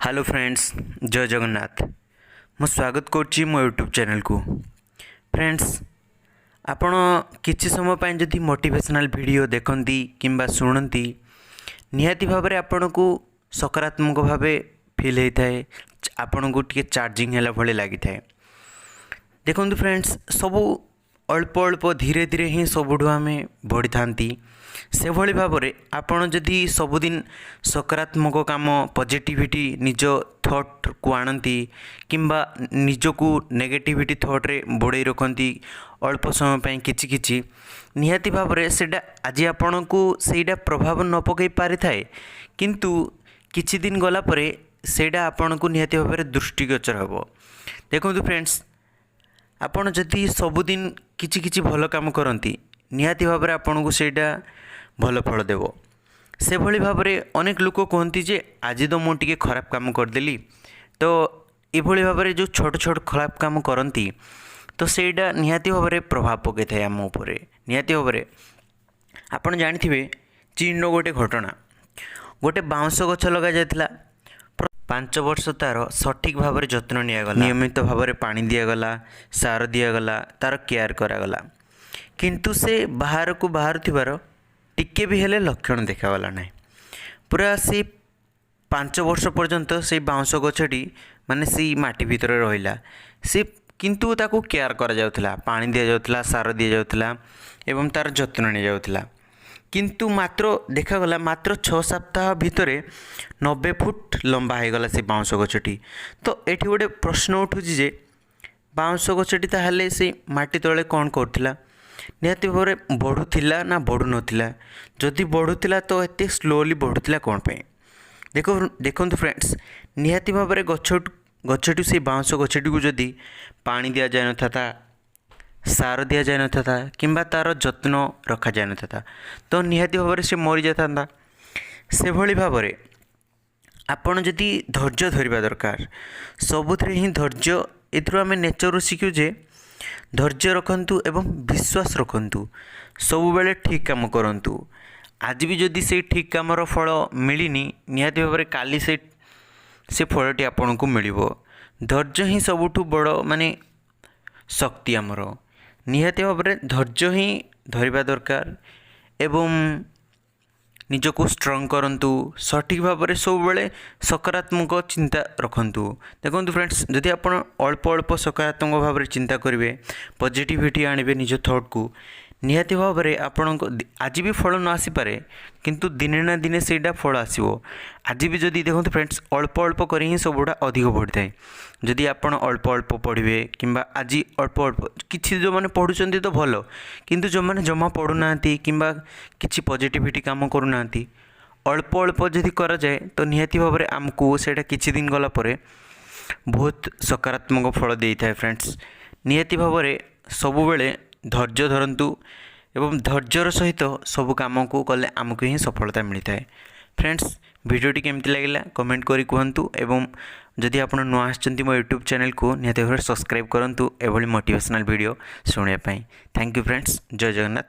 Hello friends, जय जगन्नाथ। मु स्वागत करुच्ची मो यूट्यूब चैनल को। फ्रेंड्स, आपण किछि समय पाए जदि मोटिवेशनल वीडियो देखंती किंबा सुनंती निहाती भाव में आपण को सकारात्मक भाव फील होता है, आपण को टिके चार्जिंग हैला भले लगी थाए। देखंतु फ्रेंड्स, सबू अल्प अल्प धीरे धीरे ही सबुठ आम बढ़ी था से भली भाव में आपण जदि सबुदिन सकारात्मक काम पॉजिटिविटी निज थॉट को आणती किंबा निजको नेगेटिविटी थॉट रे बुड़े रखती अल्प समय पाई किछि किछि निहाती भाव में सेटा आज आपण को सेटा प्रभाव न पकई पारि थाए, किंतु किछि दिन गला परे सेटा आपण को निहाती भाव में दृष्टिगोचर हेबो। देखंतु फ्रेंड्स, आपण जदि सबुदिन किछि किछि भल काम करती निहाती भाव में आपण को सेटा भल फल देव। से भली भाव में अनेक लोक कहती जे आज तो मुझे खराब काम करदेली, तो ये भाव में जो छोट छोट खराब काम करती तो सेटा निहाती भाव में प्रभाव पकई थाए आम उपर। निहाती भाव में आपड़ जानी चीन गोटे घटना, गोटे बाउंश गछ लगा जाता 5 वर्ष तार सठिक भाव में जत्न निगला, नियमित भाव में पानी दिगला, सार दिगला, तार केयर करागला, किंतु से बाहर को बाहर थिबार टिके भी हेले लक्षण देखागला ना। पूरा से 5 वर्ष पर्यंत से बाउंश गछटी माने से माटी भितर रहिला, से किंतु ताको केयर करा जाउथला, पानी दिया जाउथला, सार दिया जाउथला एवं तार जत्न नि जाउथला। किंतु मात्र देखागला मात्र 6 सप्ताह भितर 90 फुट लंबा हो गला से बाउंश गछटी। तो एठी गोटे प्रश्न उठुची जे बाउंश गछटी ताहले से माटी तले कौन करथिला? निहाती भाव में बढ़ुला ना बढ़ु नथिला? जदि बढ़ुला तो एते स्लोली बढ़ुला कौन पे? देखो फ्रेंड्स, निहाती भाव में गछटी से बाउंश गछटी को जदि पानी दिया जाए नथा, सार दिया जाए नथा किंबा तार जत्न रखा जाए नथा, तो निहाती भाव में से मरी जाता। से भली भाव में आपण जदि धैर्य धरवा दरकार, सबुथिरे ही धैर्य। एथुरु आमे नेचर शिखु जे धैर्य रखंतु एवं विश्वास रखंतु, सब बेले ठीक काम करंतु। आज भी जदि से ठीक कामर फल मिलनी निहाती भाव में काली से फलटी आपन को मिलिबो। धैर्य ही सबुठु बड़ माने शक्ति आमर। निहाती भाव में धैर्य ही धरवा दरकार एवं निजको स्ट्रंग करंतु, सठिक भाव में सब बेले सकारात्मक चिंता रखंतु। देखो फ्रेंड्स, जदि आप अल्प अल्प सकारात्मक भाव में चिंता करेंगे, पॉजिटिविटी आणबे निज थॉट को, निहाती भाव में आपण आज भी फल न आसीपे किंतु दिने ना दिने सेटा फल आसो। आज भी जदि देखो फ्रेंड्स, अल्प अल्प कर ही सबुटा अधिक बढ़ी थाए। जदि आपण अल्प अल्प पढ़े किंबा आज अल्प अल्प किसी जो मैंने पढ़ुंट तो भल, किंतु जो मैंने जमा पढ़ुना किंबा किसी पॉजिटिविटी काम करूना अल्प अल्प जदि करा जाए तो निहाती भाव में आमको सेटा किछि दिन गला परे बहुत सकारात्मक फल दे था। फ्रेंड्स, निहाती भाव में सबुबले धैर्य धरंतु एवं धैर्यर सहित सब काम को कले आमको ही सफलता मिलता है। फ्रेंड्स, वीडियोटी केमती लगिला कमेंट करी कहतु एवं जदि आप नुआ आछंती मो यूट्यूब चैनल को निहाती भाव सब्सक्राइब करंतु एभली मोटिवेशनल वीडियो सुनिया पाई। थैंक यू फ्रेंड्स, जय जगन्नाथ।